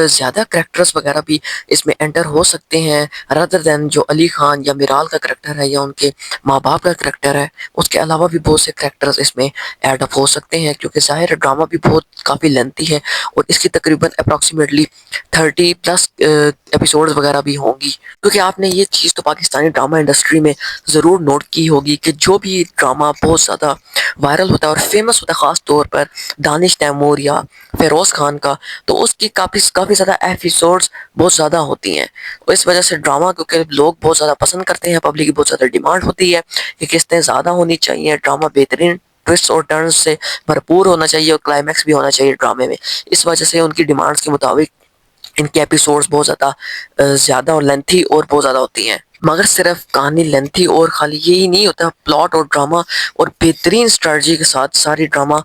زیادہ کریکٹرز وغیرہ بھی اس میں انٹر ہو سکتے ہیں، رادر دین جو علی خان یا میرال کا کریکٹر ہے یا ان کے ماں باپ کا کریکٹر ہے. اس کے علاوہ بھی بہت سے کریکٹرز اس میں ایڈ اپ ہو سکتے ہیں، کیونکہ ظاہر ڈرامہ بھی بہت کافی لینتھی ہے، اور اس کی تقریباً اپروکسیمیٹلی 30 پلس ایپیسوڈز وغیرہ بھی ہوں گی. کیونکہ آپ نے یہ چیز تو پاکستانی ڈرامہ انڈسٹری میں ضرور نوٹ کی ہوگی کہ جو بھی ڈرامہ بہت زیادہ وائرل ہوتا ہے اور فیمس ہوتا ہے، خاص طور پر دانش تیمور یا فیروز خان کا، تو اس کی کافی زیادہ ایپیسوڈز بہت زیادہ ہوتی ہیں. اس وجہ سے ڈرامہ کیونکہ لوگ بہت زیادہ پسند کرتے ہیں، پبلک کی بہت زیادہ ڈیمانڈ ہوتی ہے کہ قسطیں زیادہ ہونی چاہیے، ڈرامہ بہترین ٹوسٹ اور ٹرنز سے بھرپور ہونا چاہیے، اور کلائمیکس بھی ہونا چاہیے ڈرامے میں. اس وجہ سے ان کی ڈیمانڈز کے مطابق ان کے ایپیسوڈز بہت زیادہ اور لینتھی اور بہت زیادہ ہوتی ہیں. مگر صرف کہانی لینتھی اور خالی یہی نہیں ہوتا، پلاٹ اور ڈرامہ اور بہترین اسٹریٹجی کے ساتھ ساری ڈرامہ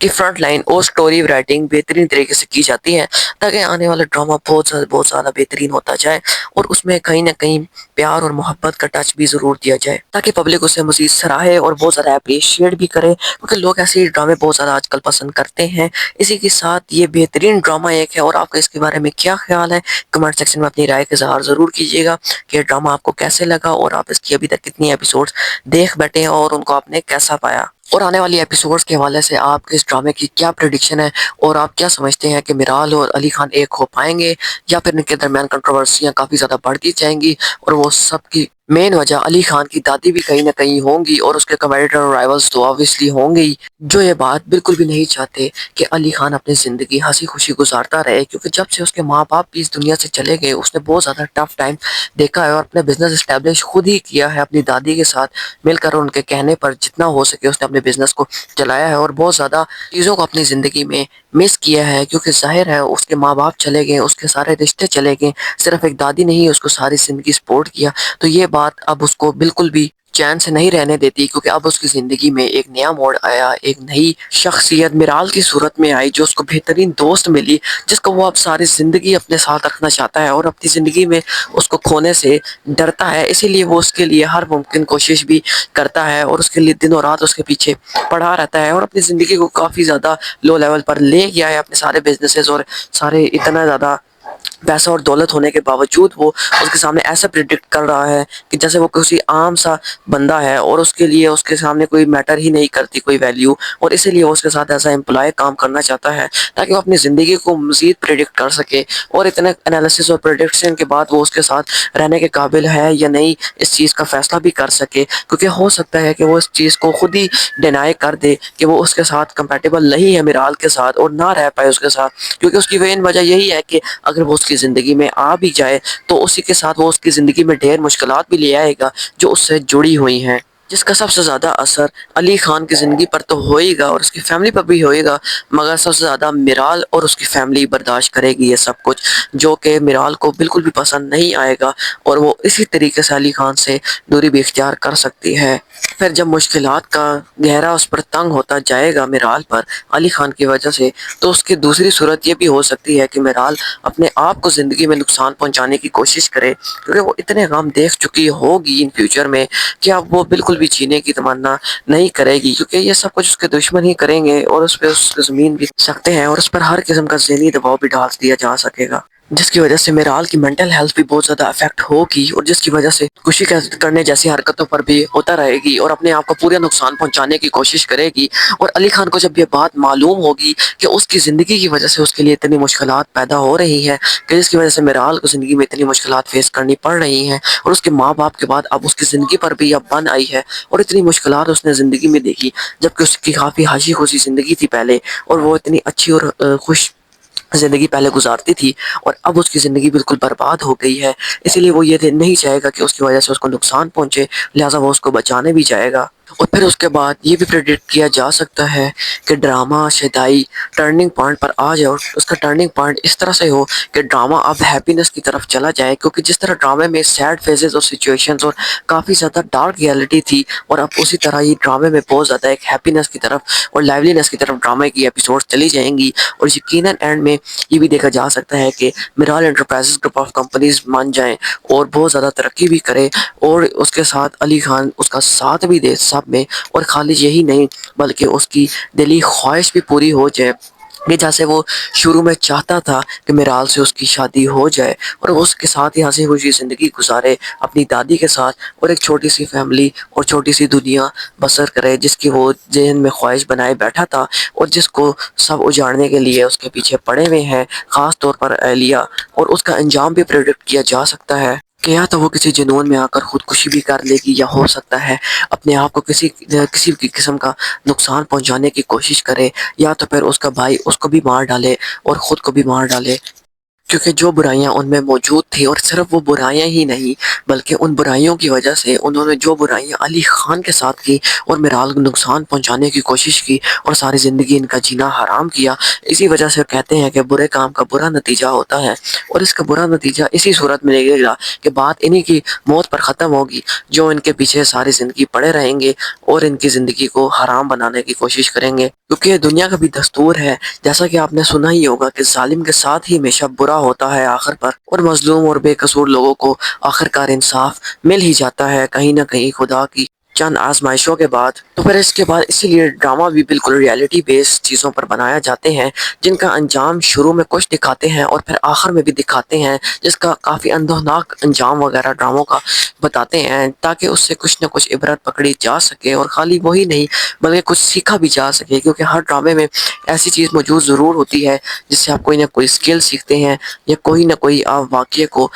की फ्रंट लाइन और स्टोरी राइटिंग बेहतरीन तरीके से की जाती है ताकि आने वाला ड्रामा बहुत ज़्यादा बेहतरीन होता जाए और उसमें कहीं ना कहीं प्यार और मोहब्बत का टच भी ज़रूर दिया जाए ताकि पब्लिक उसे मज़ीद सराहे और बहुत ज़्यादा अप्रिशिएट भी करे, क्योंकि लोग ऐसे ड्रामे बहुत ज़्यादा आजकल पसंद करते हैं। इसी के साथ ये बेहतरीन ड्रामा एक है, और आपका इसके बारे में क्या ख्याल है कमेंट सेक्शन में अपनी राय का इज़हार ज़रूर कीजिएगा कि ये ड्रामा आपको कैसे लगा और आप इसकी अभी तक कितनी एपिसोड्स देख बैठे हैं और उनको आपने कैसा पाया, और आने वाली एपिसोड्स के हवाले से आपके इस ड्रामे की क्या प्रेडिक्शन है और आप क्या समझते हैं कि मिराल और अली खान एक हो पाएंगे या फिर इनके दरमियान कंट्रोवर्सियाँ काफ़ी ज़्यादा बढ़ती जाएंगी और वो सब की मेन वजह अली खान की दादी भी कहीं ना कहीं होंगी और उसके कम्पेटिटर और राइवल्स तो ऑब्वियसली होंगे ही, जो ये बात बिल्कुल भी नहीं चाहते कि अली खान अपनी ज़िंदगी हंसी खुशी गुजारता रहे, क्योंकि जब से उसके माँ बाप भी इस दुनिया से चले गए उसने बहुत ज़्यादा टफ टाइम देखा है और अपने बिजनेस इस्टेब्लिश खुद ही किया है अपनी दादी के साथ मिलकर, उनके कहने पर जितना हो सके उसने अपने बिजनेस को चलाया है और बहुत ज़्यादा चीज़ों को अपनी ज़िंदगी में मिस किया है, क्योंकि जाहिर है उसके माँ बाप चले गए, उसके सारे रिश्ते चले गए, सिर्फ एक दादी ने ही उसको सारी ज़िंदगी सपोर्ट किया। तो ये बात अब उसको बिल्कुल भी चैन से नहीं रहने देती, क्योंकि अब उसकी ज़िंदगी में एक नया मोड़ आया, एक नई शख्सियत मिराल की सूरत में आई जो उसको बेहतरीन दोस्त मिली, जिसको वो अब सारी ज़िंदगी अपने साथ रखना चाहता है और अपनी ज़िंदगी में उसको खोने से डरता है। इसीलिए वो उसके लिए हर मुमकिन कोशिश भी करता है और उसके लिए दिनों रात उसके पीछे पड़ा रहता है और अपनी ज़िंदगी को काफ़ी ज़्यादा लो लेवल पर ले गया है। अपने सारे बिजनेसेस और सारे इतना ज़्यादा पैसा और दौलत होने के बावजूद वो उसके सामने ऐसा प्रिडिक्ट कर रहा है कि जैसे वो किसी आम सा बंदा है और उसके लिए उसके सामने कोई मैटर ही नहीं करती कोई वैल्यू, और इसीलिए वो उसके साथ ऐसा एम्प्लॉय काम करना चाहता है ताकि वो अपनी ज़िंदगी को मज़ीद प्रिडिक्ट कर सके और इतने एनालिसिस और प्रिडिक्शन के बाद वो उसके साथ रहने के काबिल है या नहीं इस चीज़ का फैसला भी कर सके, क्योंकि हो सकता है कि वो इस चीज़ को खुद ही डिनाई कर दे कि वो उसके साथ कंपेटेबल नहीं है मिराल के साथ और ना रह पाए उसके साथ, क्योंकि उसकी मेन वजह यही है कि अगर वो उसकी ज़िंदगी में आ भी जाए तो उसी के साथ वो उसकी ज़िंदगी में ढेर मुश्किलात भी ले आएगा जो उससे जुड़ी हुई हैं, जिसका सबसे ज़्यादा असर अली खान की ज़िंदगी पर तो होएगा और उसकी फैमिली पर भी होएगा, मगर सबसे ज़्यादा मिराल और उसकी फैमिली बर्दाश्त करेगी ये सब कुछ, जो कि मिराल को बिल्कुल भी पसंद नहीं आएगा और वो इसी तरीके से अली खान से दूरी भी इख्तियार कर सकती है। फिर जब मुश्किलात का गहरा उस पर तंग होता जाएगा मिराल पर अली खान की वजह से, तो उसकी दूसरी सूरत ये भी हो सकती है कि मिराल अपने आप को ज़िंदगी में नुकसान पहुंचाने की कोशिश करे, क्योंकि वो इतने गम देख चुकी होगी इन फ्यूचर में कि अब वो बिल्कुल भी जीने की तमन्ना नहीं करेगी, क्योंकि ये सब कुछ उसके दुश्मन ही करेंगे और उस पर उसकी ज़मीन भी सकते हैं और उस पर हर किस्म का ज़हनी दबाव भी डाल दिया जा सकेगा, जिसकी वजह से मिराल की मेंटल हेल्थ भी बहुत ज़्यादा अफेक्ट होगी और जिसकी वजह से खुशी करने जैसी हरकतों पर भी होता रहेगी और अपने आप को पूरा नुकसान पहुंचाने की कोशिश करेगी। और अली खान को जब ये बात मालूम होगी कि उसकी ज़िंदगी की वजह से उसके लिए इतनी मुश्किलात पैदा हो रही हैं कि जिसकी वजह से मिराल को ज़िंदगी में इतनी मुश्किलात फेस करनी पड़ रही हैं और उसके माँ बाप के बाद अब उसकी ज़िंदगी पर भी अब बन आई है और इतनी मुश्किलात उसने ज़िंदगी में देखी, जबकि उसकी काफ़ी हंसी खुशी ज़िंदगी थी पहले और वो इतनी अच्छी और खुश ज़िंदगी पहले गुजारती थी और अब उसकी ज़िंदगी बिल्कुल बर्बाद हो गई है। इसीलिए वो ये नहीं चाहेगा कि उसकी वजह से उसको नुकसान पहुंचे, लिहाजा वो उसको बचाने भी जाएगा। और फिर उसके बाद ये भी प्रेडिक्ट किया जा सकता है कि ड्रामा शदाई टर्निंग पॉइंट पर आ जाए और उसका टर्निंग पॉइंट इस तरह से हो कि ड्रामा अब हैप्पीनेस की तरफ चला जाए, क्योंकि जिस तरह ड्रामे में सैड फेजेस और सिचुएशंस और काफ़ी ज़्यादा डार्क रियलिटी थी और अब उसी तरह ये ड्रामे में बहुत ज़्यादा एक हैप्पीनेस की तरफ और लाइवलीनेस की तरफ ड्रामे की एपिसोड्स चली जाएंगी। और यकीनन एंड में ये भी देखा जा सकता है कि मिराल एंटरप्राइजेस ग्रुप ऑफ कंपनीज मान जाएं और बहुत ज़्यादा तरक्की भी करे और उसके साथ अली खान उसका साथ भी दे सब में, और खाली यही नहीं बल्कि उसकी दिली ख्वाहिश भी पूरी हो जाए कि जैसे वो शुरू में चाहता था कि मिराल से उसकी शादी हो जाए और वो उसके साथ ही हंसी खुशी ज़िंदगी गुजारे अपनी दादी के साथ और एक छोटी सी फैमिली और छोटी सी दुनिया बसर करे जिसकी वो जहन में ख्वाहिश बनाए बैठा था और जिसको सब उजाड़ने के लिए उसके पीछे पड़े हुए हैं, ख़ास तौर पर एलिया। और उसका अंजाम भी प्रेडिक्ट किया जा सकता है कि या तो वो किसी जुनून में आकर खुदकुशी भी कर लेगी या हो सकता है अपने आप को किसी भी किस्म का नुकसान पहुंचाने की कोशिश करे, या तो फिर उसका भाई उसको भी मार डाले और ख़ुद को भी मार डाले, क्योंकि जो बुराइयां उनमें मौजूद थी और सिर्फ वो बुराइयां ही नहीं बल्कि उन बुराइयों की वजह से उन्होंने जो बुराइयां अली खान के साथ की और मिराल को नुकसान पहुंचाने की कोशिश की और सारी ज़िंदगी इनका जीना हराम किया। इसी वजह से कहते हैं कि बुरे काम का बुरा नतीजा होता है और इसका बुरा नतीजा इसी सूरत में लगेगा कि बात इन्हीं की मौत पर ख़त्म होगी जो इनके पीछे सारी ज़िंदगी पड़े रहेंगे और इनकी ज़िंदगी को हराम बनाने की कोशिश करेंगे। क्योंकि ये दुनिया का भी दस्तूर है। जैसा कि आपने सुना ही होगा कि जालिम के साथ ही हमेशा बुरा होता है आखिर पर, और मजलूम और बेकसूर लोगों को आखिरकार इंसाफ मिल ही जाता है कहीं ना कहीं खुदा की चंद आजमाइशों के बाद। तो फिर इसके बाद इसीलिए ड्रामा भी बिल्कुल रियलिटी बेस्ड चीज़ों पर बनाया जाते हैं, जिनका अंजाम शुरू में कुछ दिखाते हैं और फिर आखिर में भी दिखाते हैं, जिसका काफ़ी अंदोनाक अंजाम वगैरह ड्रामों का बताते हैं, ताकि उससे कुछ ना कुछ इबरत पकड़ी जा सके। और खाली वही नहीं बल्कि कुछ सीखा भी जा सके, क्योंकि हर ड्रामे में ऐसी चीज़ मौजूद ज़रूर होती है जिससे आप कोई ना कोई स्किल सीखते हैं, या कोई ना कोई आप वाक़ये को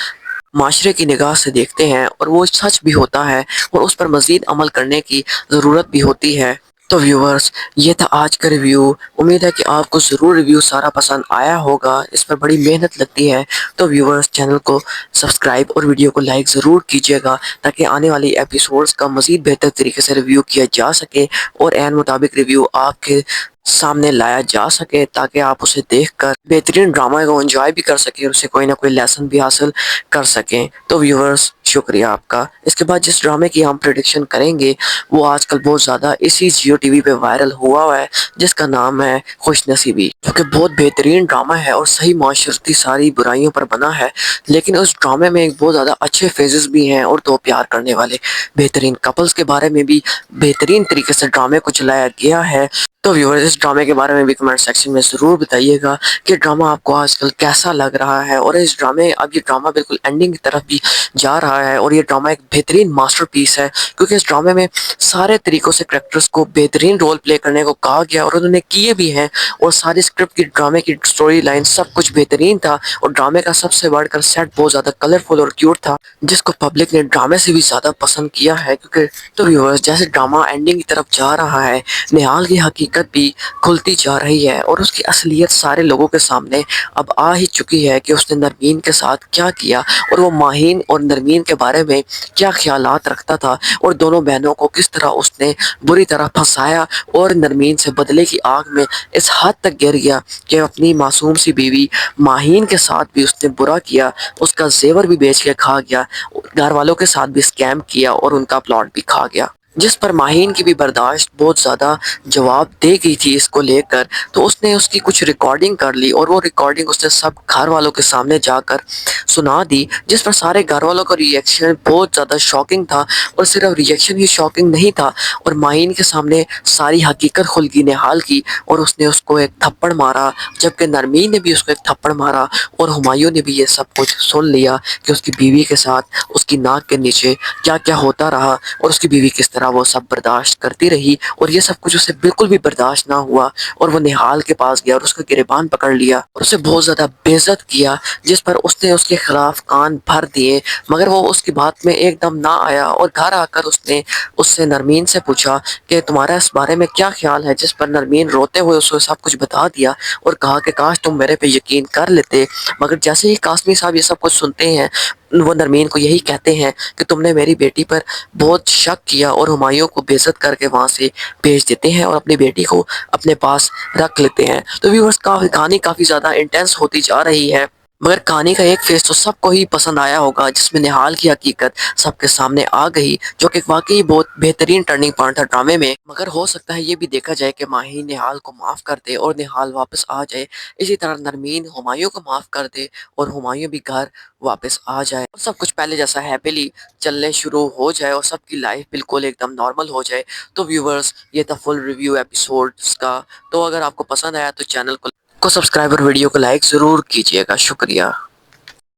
माशरे की निगाह से देखते हैं और वो सच भी होता है और उस पर मज़ीद अमल करने की ज़रूरत भी होती है। तो व्यूवर्स, ये था आज का रिव्यू। उम्मीद है कि आपको ज़रूर रिव्यू सारा पसंद आया होगा, इस पर बड़ी मेहनत लगती है। तो व्यूवर्स, चैनल को सब्सक्राइब और वीडियो को लाइक ज़रूर कीजिएगा, ताकि आने वाली एपिसोड्स का मज़ीद बेहतर तरीके से रिव्यू किया जा सके और एन मुताबिक रिव्यू आपके सामने लाया जा सके, ताकि आप उसे देखकर बेहतरीन ड्रामा को एंजॉय भी कर सकें और उससे कोई ना कोई लेसन भी हासिल कर सकें। तो व्यूवर्स, शुक्रिया आपका। इसके बाद जिस ड्रामे की हम प्रेडिक्शन करेंगे वो आजकल बहुत ज़्यादा इसी जियो टीवी पे वायरल हुआ है, जिसका नाम है खुशनसीबी, जो कि बहुत बेहतरीन ड्रामा है और सही माशरती सारी बुराइयों पर बना है। लेकिन उस ड्रामे में एक बहुत ज़्यादा अच्छे फेजेस भी हैं और दो प्यार करने वाले बेहतरीन कपल्स के बारे में भी बेहतरीन तरीके से ड्रामे को चलाया गया है। तो व्यूअर्स, इस ड्रामे के बारे में भी कमेंट सेक्शन में ज़रूर बताइएगा कि ड्रामा आपको आजकल कैसा लग रहा है, और इस ड्रामे अब ये ड्रामा बिल्कुल एंडिंग की तरफ भी जा रहा है और ये ड्रामा एक बेहतरीन मास्टरपीस है, क्योंकि इस ड्रामे में सारे तरीक़ों से करैक्टर्स को बेहतरीन रोल प्ले करने को कहा गया और उन्होंने किए भी हैं, और सारी स्क्रिप्ट की ड्रामे की स्टोरी लाइन सब कुछ बेहतरीन था, और ड्रामे का सबसे बढ़कर सेट बहुत ज़्यादा कलरफुल और क्यूट था, जिसको पब्लिक ने ड्रामे से भी ज़्यादा पसंद किया है। क्योंकि तो व्यूअर्स, जैसे ड्रामा एंडिंग की तरफ जा रहा है, निहाल की हकीकत भी खुलती जा रही है और उसकी असलियत सारे लोगों के सामने अब आ ही चुकी है कि उसने नरमीन के साथ क्या किया, और वो माहीन और नरमीन के बारे में क्या ख्यालात रखता था, और दोनों बहनों को किस तरह उसने बुरी तरह फंसाया और नरमीन से बदले की आग में इस हद तक गिर गया कि अपनी मासूम सी बीवी माहीन के साथ भी उसने बुरा किया, उसका जेवर भी बेच के खा गया, घर वालों के साथ भी स्कैम किया और उनका प्लॉट भी खा गया, जिस पर माहीन की भी बर्दाश्त बहुत ज़्यादा जवाब दे गई थी इसको लेकर। तो उसने उसकी कुछ रिकॉर्डिंग कर ली और वो रिकॉर्डिंग उसने सब घर वालों के सामने जाकर सुना दी, जिस पर सारे घर वालों का रिएक्शन बहुत ज़्यादा शॉकिंग था, और सिर्फ रिएक्शन ही शॉकिंग नहीं था, और माहीन के सामने सारी हकीकत खुल गई निहाल की, और उसने उसको एक थप्पड़ मारा, जबकि नरमीन ने भी उसको एक थप्पड़ मारा, और हुमायूं ने भी ये सब कुछ सुन लिया कि उसकी बीवी के साथ उसकी नाक के नीचे क्या क्या होता रहा और उसकी बीवी किस तरह वो सब बर्दाश्त करती रही, और ये सब कुछ उसे बिल्कुल भी बर्दाश्त ना हुआ, और वो निहाल के पास गया और उसका गिरबान पकड़ लिया और उसे बहुत ज़्यादा बेइज्जत किया, जिस पर उसने उसके खिलाफ कान भर दिए, मगर वो उसकी बात में एकदम ना आया, और घर आकर उसने उससे नरमीन से पूछा कि तुम्हारा इस बारे में क्या ख्याल है, जिस पर नरमीन रोते हुए उसको सब कुछ बता दिया और कहा कि काश तुम मेरे पे यकीन कर लेते। मगर जैसे ही कासमी साहब ये सब कुछ सुनते हैं, वो नरमीन को यही कहते हैं कि तुमने मेरी बेटी पर बहुत शक किया, और हुमायूं को बेइज्जत करके वहाँ से भेज देते हैं और अपनी बेटी को अपने पास रख लेते हैं। तो व्यूअर्स, कहानी काफ़ी ज़्यादा इंटेंस होती जा रही है, मगर कहानी का एक फेस तो सबको ही पसंद आया होगा, जिसमें निहाल की हकीकत सबके सामने आ गई, जो कि वाकई बहुत बेहतरीन टर्निंग पॉइंट था ड्रामे में। मगर हो सकता है ये भी देखा जाए कि माही निहाल को माफ़ कर दे और निहाल वापस आ जाए, इसी तरह नरमीन हुमायूं को माफ़ कर दे और हुमायूं भी घर वापस आ जाए, और सब कुछ पहले जैसा हैप्पीली चलने शुरू हो जाए और सबकी लाइफ बिल्कुल एकदम नॉर्मल हो जाए। तो व्यूवर्स, ये था फुल रिव्यू एपिसोड्स का। तो अगर आपको पसंद आया तो चैनल को सब्सक्राइब और वीडियो को लाइक ज़रूर कीजिएगा। शुक्रिया।